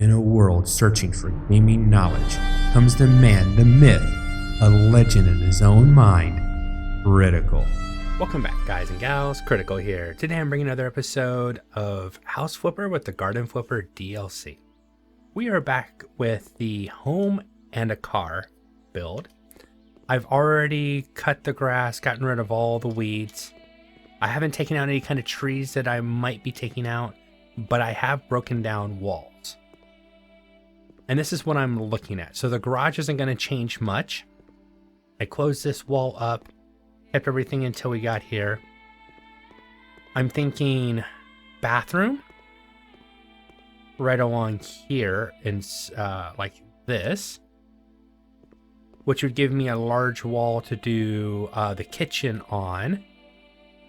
In a world searching for gaming knowledge comes the man, the myth, a legend in his own mind, Critical. Welcome back, guys and gals. Critical here. Today I'm bringing another episode of House Flipper with the Garden Flipper DLC. We are back with the home and a car build. I've already cut the grass, gotten rid of all the weeds. I haven't taken out any kind of trees that I might be taking out, but I have broken down walls. And this is what I'm looking at. So the garage isn't going to change much. I closed this wall up, kept everything until we got here. I'm thinking bathroom right along here and like this, which would give me a large wall to do the kitchen on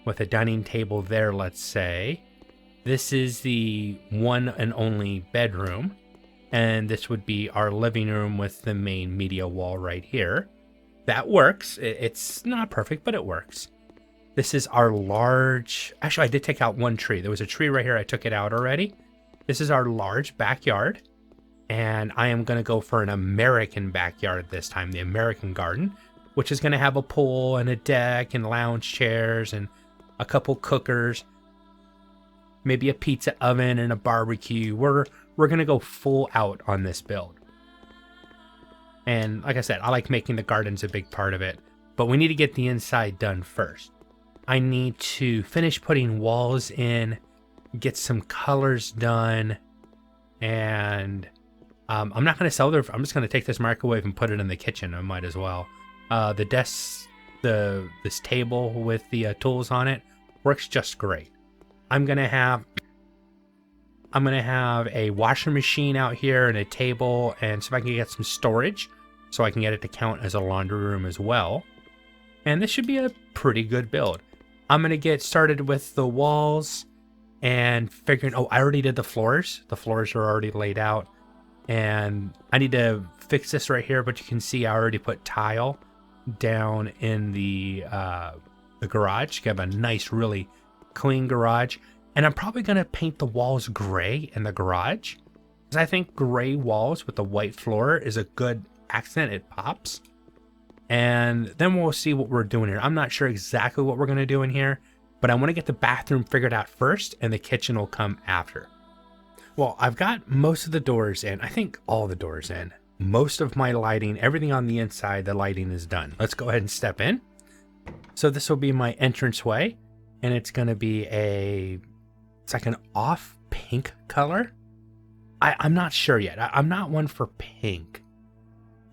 with a dining table there, let's say. This is the one and only bedroom. And this would be our living room with the main media wall right here. That works. It's not perfect, but it works. This is our large... Actually, I did take out one tree. There was a tree right here. I took it out already. This is our large backyard. And I am going to go for an American backyard this time. The American garden, which is going to have a pool and a deck and lounge chairs and a couple cookers. Maybe a pizza oven and a barbecue. We're going to go full out on this build. And like I said, I like making the gardens a big part of it, but we need to get the inside done first. I need to finish putting walls in, get some colors done, and I'm not going to sell I'm just going to take this microwave and put it in the kitchen. I might as well. The desk, this table with the tools on it works just great. I'm going to have a washer machine out here and a table, and see if I can get some storage so I can get it to count as a laundry room as well. And this should be a pretty good build. I'm going to get started with the walls and figuring, I already did the floors. The floors are already laid out, and I need to fix this right here, but you can see I already put tile down in the garage. You have a nice, really clean garage. And I'm probably going to paint the walls gray in the garage, because I think gray walls with the white floor is a good accent. It pops. And then we'll see what we're doing here. I'm not sure exactly what we're going to do in here, but I want to get the bathroom figured out first, and the kitchen will come after. Well, I've got most of the doors in. I think all the doors in. Most of my lighting, everything on the inside, the lighting is done. Let's go ahead and step in. So this will be my entranceway, and it's going to be it's like an off pink color. I'm not sure yet. I'm not one for pink.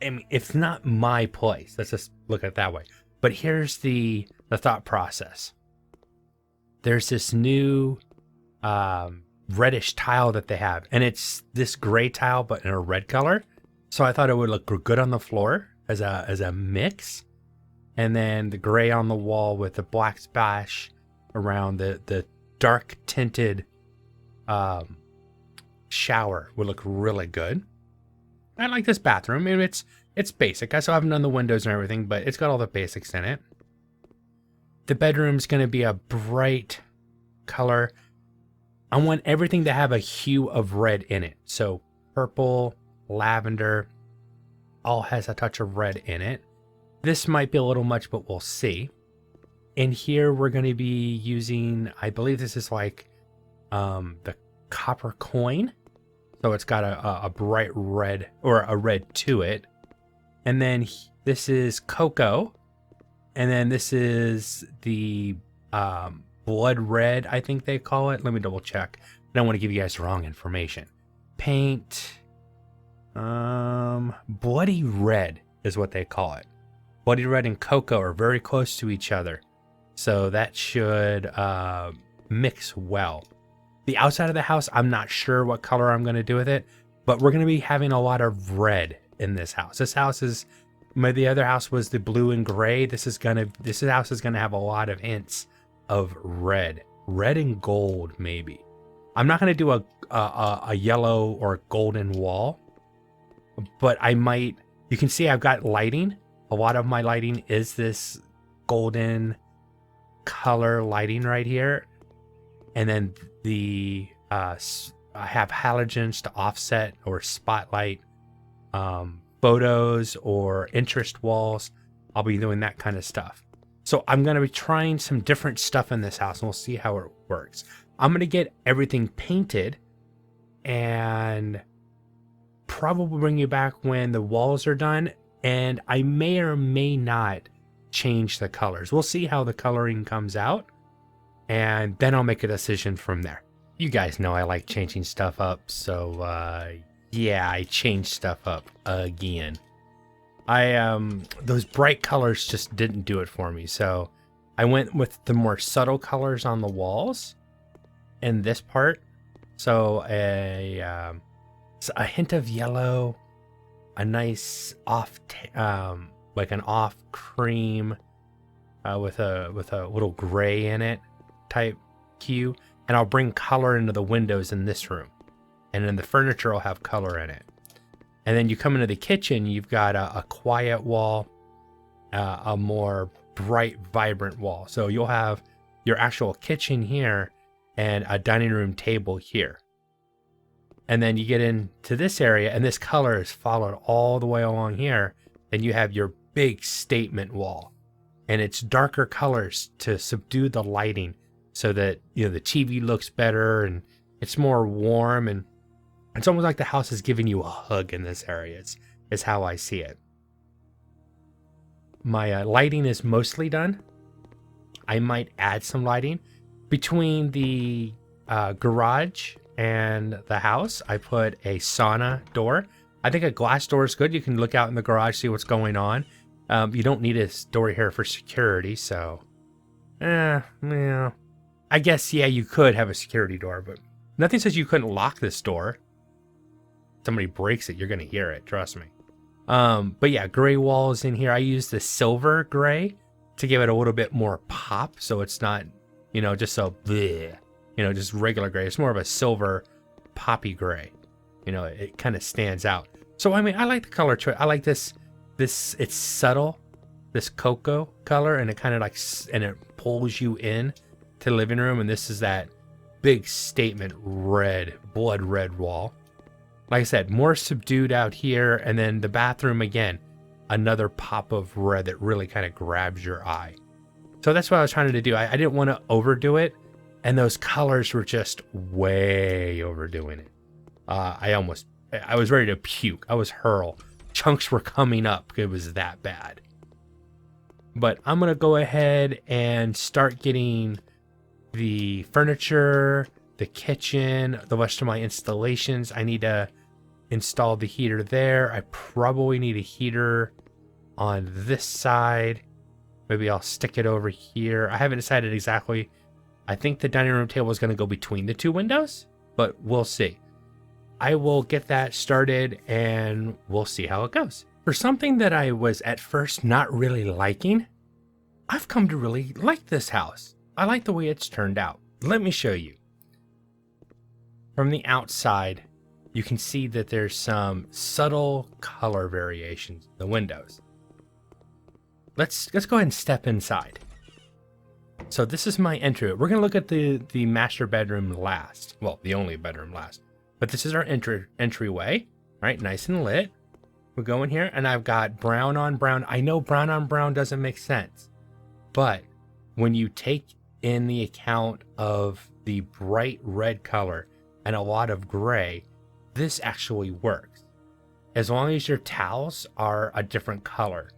I mean, it's not my place. Let's just look at it that way. But here's the thought process. There's this new reddish tile that they have, and it's this gray tile but in a red color. So I thought it would look good on the floor as a mix, and then the gray on the wall with the black splash around the dark tinted shower would look really good. I like this bathroom. I mean, it's basic. I still haven't done the windows and everything, but it's got all the basics in it. The bedroom's going to be a bright color. I want everything to have a hue of red in it. So purple, lavender, all has a touch of red in it. This might be a little much, but we'll see. In here, we're going to be using, I believe this is like the copper coin. So it's got a bright red, or a red to it. And then this is cocoa. And then this is the blood red, I think they call it. Let me double check. I don't want to give you guys the wrong information. Paint. Bloody red is what they call it. Bloody red and cocoa are very close to each other. So that should mix well. The outside of the house, I'm not sure what color I'm going to do with it, but we're going to be having a lot of red in this house. This house is, the other house was the blue and gray. This house is going to have a lot of hints of red and gold maybe. I'm not going to do a yellow or golden wall, but I might. You can see I've got lighting. A lot of my lighting is this golden color lighting right here, and then the I have halogens to offset or spotlight photos or interest walls. I'll be doing that kind of stuff. So I'm going to be trying some different stuff in this house and we'll see how it works. I'm going to get everything painted and probably bring you back when the walls are done. And I may or may not change the colors. We'll see how the coloring comes out. And then I'll make a decision from there. You guys know I like changing stuff up. So yeah, I changed stuff up again. Those bright colors just didn't do it for me. So I went with the more subtle colors on the walls in this part. So a hint of yellow, a nice off, like an off cream, with a little gray in it type hue. And I'll bring color into the windows in this room. And then the furniture will have color in it. And then you come into the kitchen, you've got a quiet wall, a more bright, vibrant wall. So you'll have your actual kitchen here and a dining room table here. And then you get into this area and this color is followed all the way along here. Then you have your big statement wall. And it's darker colors to subdue the lighting so that, you know, the TV looks better and it's more warm, and it's almost like the house is giving you a hug in this area. It's how I see it. My lighting is mostly done. I might add some lighting. Between the garage and the house, I put a sauna door. I think a glass door is good. You can look out in the garage, see what's going on. You don't need a door here for security, so... yeah. I guess, yeah, you could have a security door, but nothing says you couldn't lock this door. Somebody breaks it, you're going to hear it. Trust me. But yeah, gray walls in here. I use the silver gray to give it a little bit more pop. So it's not, you know, just so, bleh, you know, just regular gray. It's more of a silver poppy gray. You know, it kind of stands out. So, I mean, I like the color choice. I like this, it's subtle, this cocoa color, and it kind of like, and it pulls you in to the living room. And this is that big statement red, blood red wall. Like I said, more subdued out here, and then the bathroom again, another pop of red that really kind of grabs your eye. So that's what I was trying to do. I didn't want to overdo it, and those colors were just way overdoing it. I was ready to puke. I was hurl. Chunks were coming up. It was that bad. But I'm going to go ahead and start getting the furniture, the kitchen, the rest of my installations. I need to install the heater there. I probably need a heater on this side. Maybe I'll stick it over here. I haven't decided exactly. I think the dining room table is going to go between the two windows, but we'll see. I will get that started and we'll see how it goes. For something that I was at first not really liking, I've come to really like this house. I like the way it's turned out. Let me show you. From the outside, you can see that there's some subtle color variations in the windows. Let's go ahead and step inside. So this is my entry. We're going to look at the master bedroom last. Well, the only bedroom last. But this is our entryway, right? Nice and lit. We go in here and I've got brown on brown. I know brown on brown doesn't make sense. But when you take in the account of the bright red color and a lot of gray, this actually works. As long as your towels are a different color,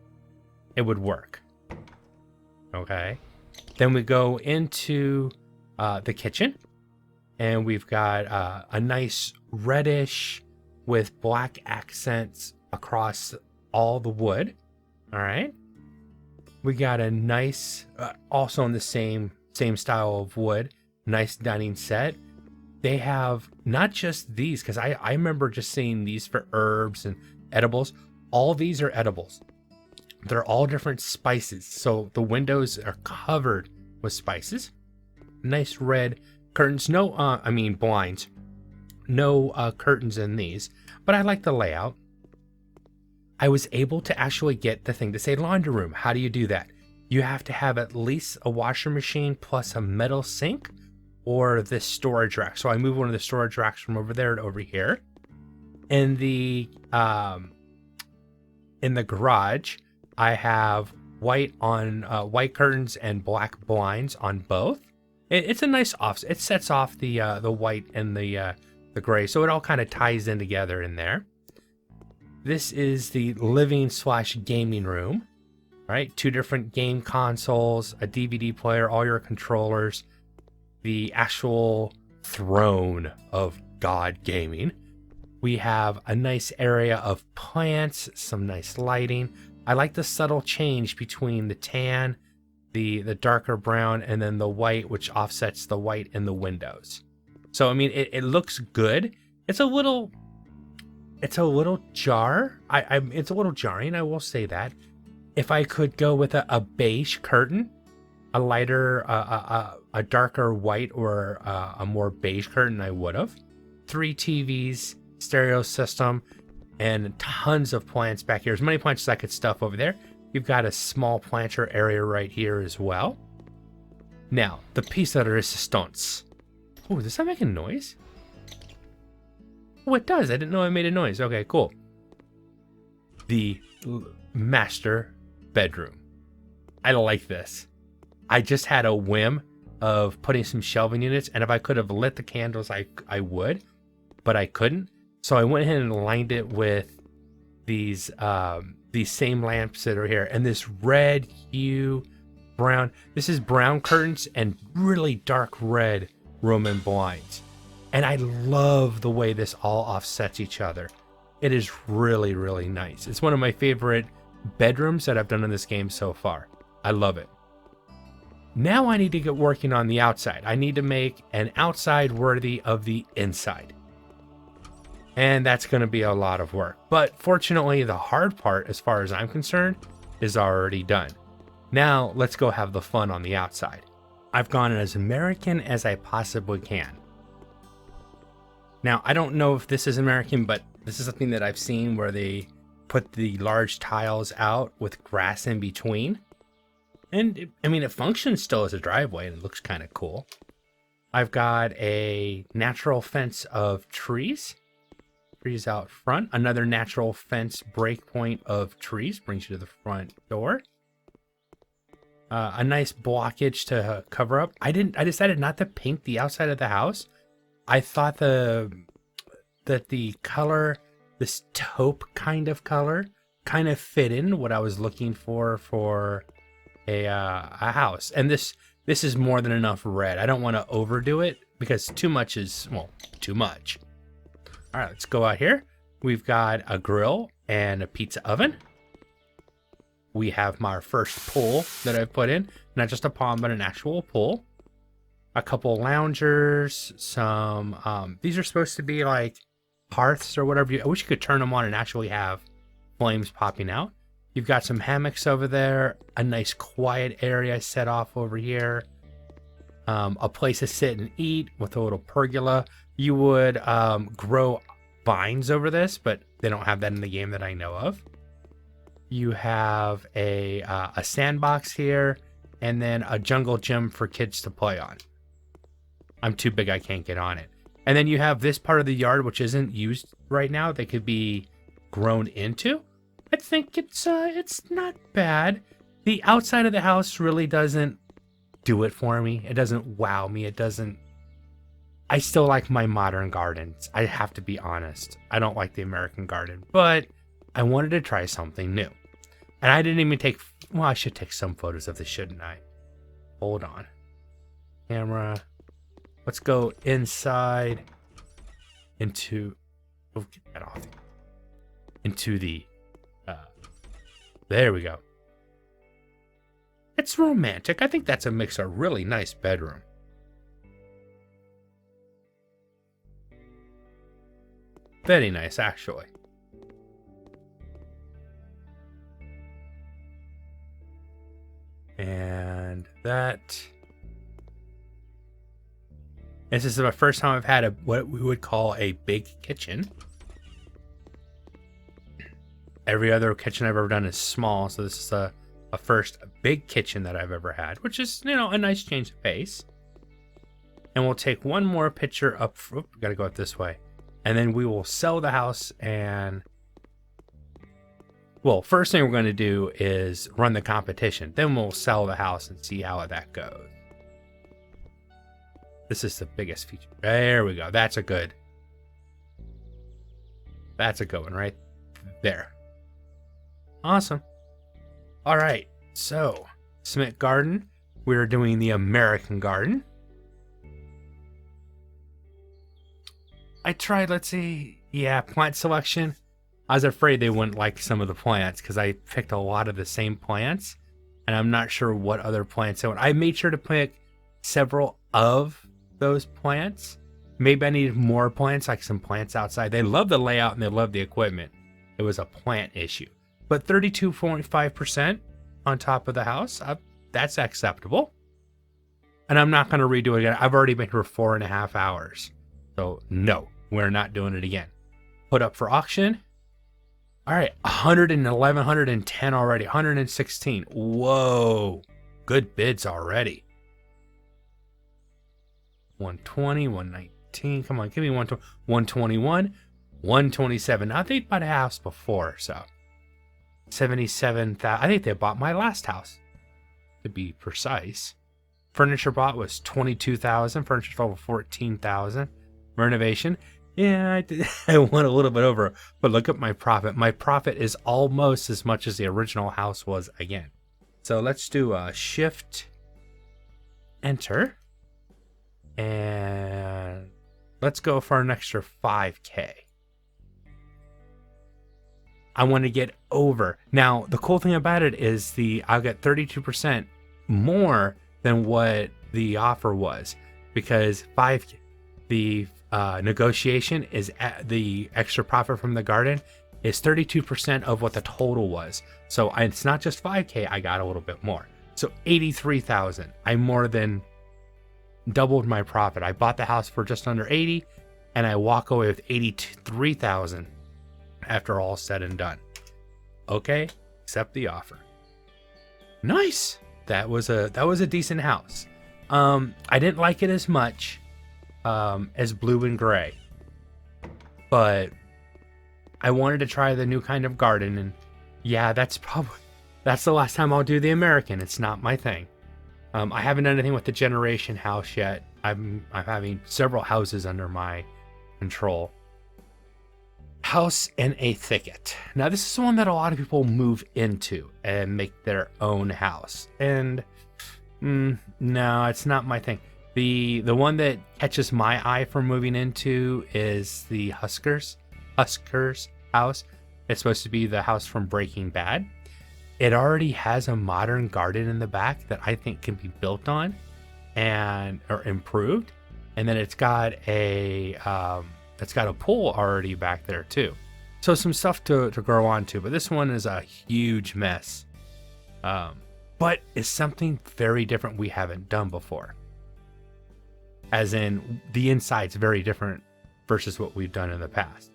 it would work. Okay. Then we go into the kitchen, and we've got a nice reddish with black accents across all the wood. All right. We got a nice, also in the same style of wood, nice dining set. They have not just these, because I remember just seeing these for herbs and edibles. All these are edibles. They're all different spices. So the windows are covered with spices. Nice red curtains. No, blinds. No curtains in these, but I like the layout. I was able to actually get the thing to say laundry room. How do you do that? You have to have at least a washer machine plus a metal sink, or this storage rack. So I move one of the storage racks from over there to over here. In the garage, I have white curtains and black blinds on both. It's a nice offset. It sets off the white and the gray, so it all kind of ties in together in there. This is the living/gaming room, right? 2 different game consoles, a DVD player, all your controllers, the actual throne of God gaming. We have a nice area of plants, some nice lighting. I like the subtle change between the tan, the darker brown, and then the white, which offsets the white in the windows. So I mean, it looks good. It's a little it's a little jarring, I will say that. If I could go with a beige curtain, a lighter, a darker white or a more beige curtain, I would have. 3 TVs, stereo system, and tons of plants back here. As many plants as I could stuff over there. You've got a small planter area right here as well. Now, the piece de resistance. Oh, does that make a noise? Oh, it does. I didn't know I made a noise. Okay, cool. The master bedroom. I like this. I just had a whim of putting some shelving units, and if I could have lit the candles, I would, but I couldn't. So I went ahead and lined it with these same lamps that are here, and this red hue, brown. This is brown curtains and really dark red Roman blinds. And I love the way this all offsets each other. It is really, really nice. It's one of my favorite bedrooms that I've done in this game so far. I love it. Now I need to get working on the outside. I need to make an outside worthy of the inside. And that's going to be a lot of work. But fortunately, the hard part, as far as I'm concerned, is already done. Now let's go have the fun on the outside. I've gone as American as I possibly can. Now, I don't know if this is American, but this is something that I've seen where they put the large tiles out with grass in between. And it functions still as a driveway and it looks kind of cool. I've got a natural fence of trees out front. Another natural fence breakpoint of trees brings you to the front door. A nice blockage to cover up. I decided not to paint the outside of the house. I thought that the color, this taupe kind of color, kind of fit in what I was looking for a house. And this is more than enough red. I don't want to overdo it because too much is, well, too much. All right, let's go out here. We've got a grill and a pizza oven. We have my first pool that I've put in, not just a pond, but an actual pool. A couple loungers, some, these are supposed to be like hearths or whatever. I wish you could turn them on and actually have flames popping out. You've got some hammocks over there, a nice quiet area set off over here, a place to sit and eat with a little pergola. You would grow vines over this, but they don't have that in the game that I know of. You have a sandbox here, and then a jungle gym for kids to play on. I'm too big, I can't get on it. And then you have this part of the yard, which isn't used right now. They could be grown into. I think it's not bad. The outside of the house really doesn't do it for me. It doesn't wow me. I still like my modern gardens. I have to be honest. I don't like the American garden, but I wanted to try something new. And I didn't even I should take some photos of this, shouldn't I? Hold on. Camera. Let's go inside into, get that off. Into the, there we go. It's romantic. I think that's a really nice bedroom. Very nice, actually. And this is the first time I've had what we would call a big kitchen. Every other kitchen I've ever done is small, so this is a first big kitchen that I've ever had, which is, a nice change of pace. and we'll take one more picture up. Gotta go up this way. And then we will sell the house. And well, first thing we're going to do is run the competition. Then we'll sell the house and see how that goes. This is the biggest feature. There we go. That's a good one right there. Awesome. All right. So, Smith Garden. We're doing the American Garden. I tried, let's see. Yeah, plant selection. I was afraid they wouldn't like some of the plants because I picked a lot of the same plants. And I'm not sure what other plants I want. I made sure to pick several of those plants. Maybe I needed more plants, like some plants outside. They love the layout and they love the equipment. It was a plant issue. But 32.5% on top of the house, that's acceptable. And I'm not going to redo it again. I've already been here 4.5 hours. So no, we're not doing it again. Put up for auction. All right, 111, 110 already, 116. Whoa, good bids already. 120, 119. Come on, give me 120, 121, 127. Now they bought a house before, so 77,000. I think they bought my last house, to be precise. Furniture bought was 22,000. Furniture sold 14,000. Renovation. Yeah, I went a little bit over, but look at my profit. My profit is almost as much as the original house was again. So let's do a shift, enter, and let's go for an extra 5K. I want to get over. Now, the cool thing about it is I'll get 32% more than what the offer was, because the negotiation is at the extra profit from the garden is 32% of what the total was. So it's not just 5K, I got a little bit more. So 83,000. I more than doubled my profit. I bought the house for just under 80 and I walk away with 83,000 after all said and done. Okay, accept the offer. Nice. That was a decent house. I didn't like it as much as blue and gray, but I wanted to try the new kind of garden, and yeah, that's the last time I'll do the American. It's not my thing. I haven't done anything with the generation house yet. I'm having several houses under my control. House in a thicket. Now this is one that a lot of people move into and make their own house, and no, it's not my thing. The one that catches my eye for moving into is the Husker's house. It's supposed to be the house from Breaking Bad. It already has a modern garden in the back that I think can be built on or improved, and then it's got a pool already back there too. So some stuff to grow onto, but this one is a huge mess. But it's something very different we haven't done before. As in, the inside's very different versus what we've done in the past.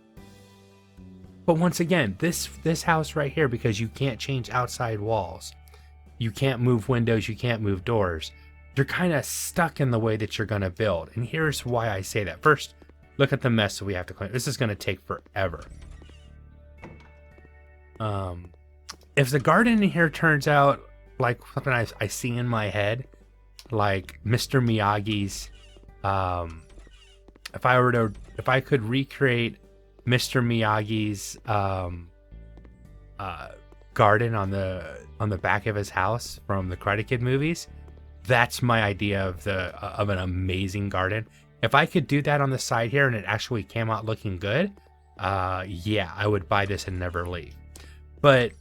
But once again, this house right here, because you can't change outside walls, you can't move windows, you can't move doors, you're kind of stuck in the way that you're going to build. And here's why I say that. First, look at the mess that we have to clean. This is going to take forever. If the garden in here turns out like something I see in my head, like Mr. Miyagi's, if I could recreate Mr. Miyagi's garden on the back of his house from the Karate Kid movies, that's my idea of an amazing garden. If I could do that on the side here and it actually came out looking good, yeah, I would buy this and never leave. But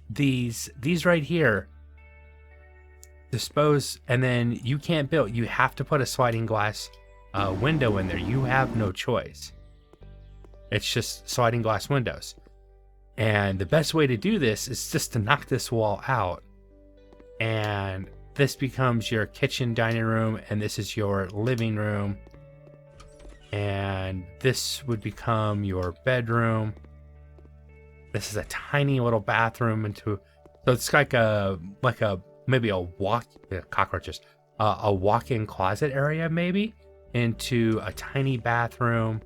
these right here, dispose, and then you can't build. You have to put a sliding glass window in there. You have no choice. It's just sliding glass windows. And the best way to do this is just to knock this wall out. And this becomes your kitchen dining room, and this is your living room. And this would become your bedroom. This is a tiny little bathroom so it's like maybe a walk-in closet area maybe, into a tiny bathroom.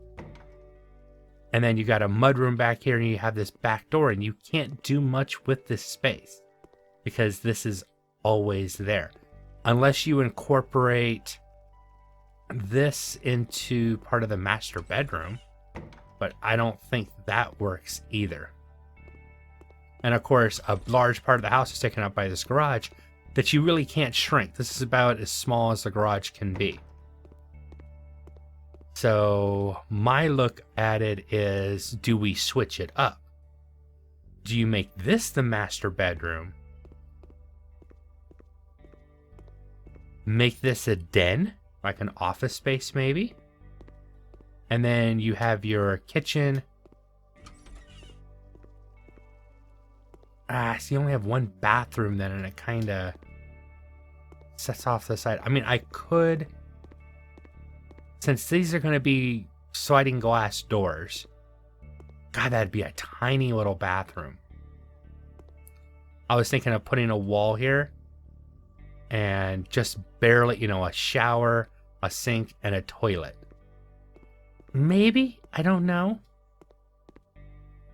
And then you got a mudroom back here, and you have this back door, and you can't do much with this space because this is always there. Unless you incorporate this into part of the master bedroom, but I don't think that works either. And of course, a large part of the house is taken up by this garage that you really can't shrink. This is about as small as the garage can be. So my look at it is, do we switch it up? Do you make this the master bedroom? Make this a den, like an office space maybe? And then you have your kitchen. So you only have one bathroom then, and it kind of sets off the side. I mean, I could... Since these are going to be sliding glass doors, God, that'd be a tiny little bathroom. I was thinking of putting a wall here and just barely, a shower, a sink, and a toilet. Maybe, I don't know.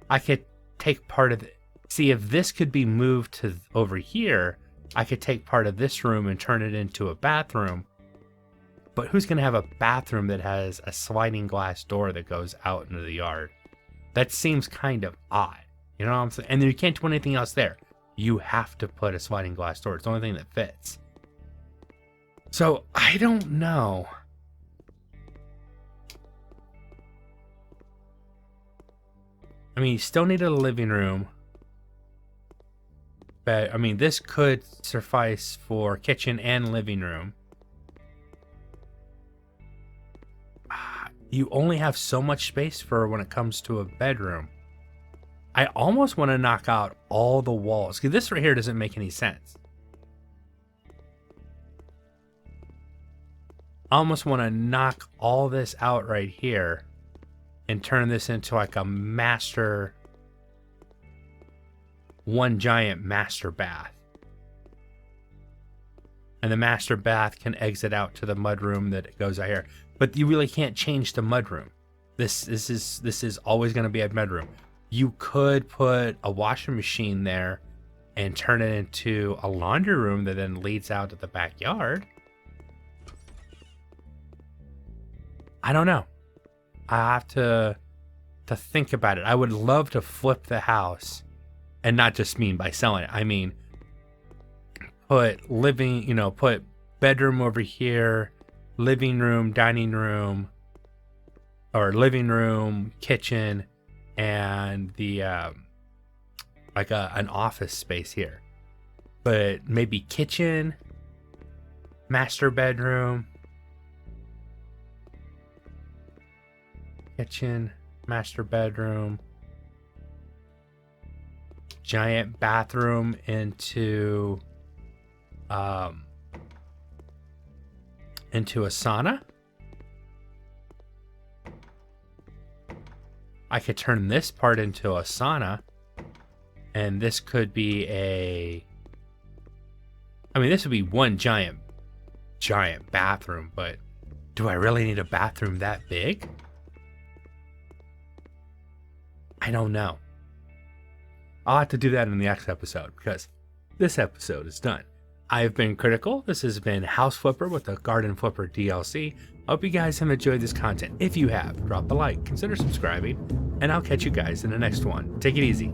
I could take part of it. See, if this could be moved to over here, I could take part of this room and turn it into a bathroom. But who's going to have a bathroom that has a sliding glass door that goes out into the yard? That seems kind of odd. You know what I'm saying? And you can't do anything else there. You have to put a sliding glass door. It's the only thing that fits. So, I don't know. I mean, you still need a living room. But, I mean, this could suffice for kitchen and living room. You only have so much space for when it comes to a bedroom. I almost want to knock out all the walls, because this right here doesn't make any sense. I almost want to knock all this out right here and turn this into like a master, one giant master bath. And the master bath can exit out to the mudroom that goes out here. But you really can't change the mudroom. This is always going to be a mudroom. You could put a washing machine there and turn it into a laundry room that then leads out to the backyard. I don't know. I have to think about it. I would love to flip the house, and not just mean by selling it. I mean, put put bedroom over here, living room, dining room, or living room, kitchen, and the an office space here. But maybe kitchen, master bedroom, kitchen, master bedroom, giant bathroom into a sauna. I could turn this part into a sauna, and this could be this would be one giant bathroom, but do I really need a bathroom that big? I don't know. I'll have to do that in the next episode, because this episode is done. I've been Critical. This has been House Flipper with the Garden Flipper DLC. I hope you guys have enjoyed this content. If you have, drop a like, consider subscribing, and I'll catch you guys in the next one. Take it easy.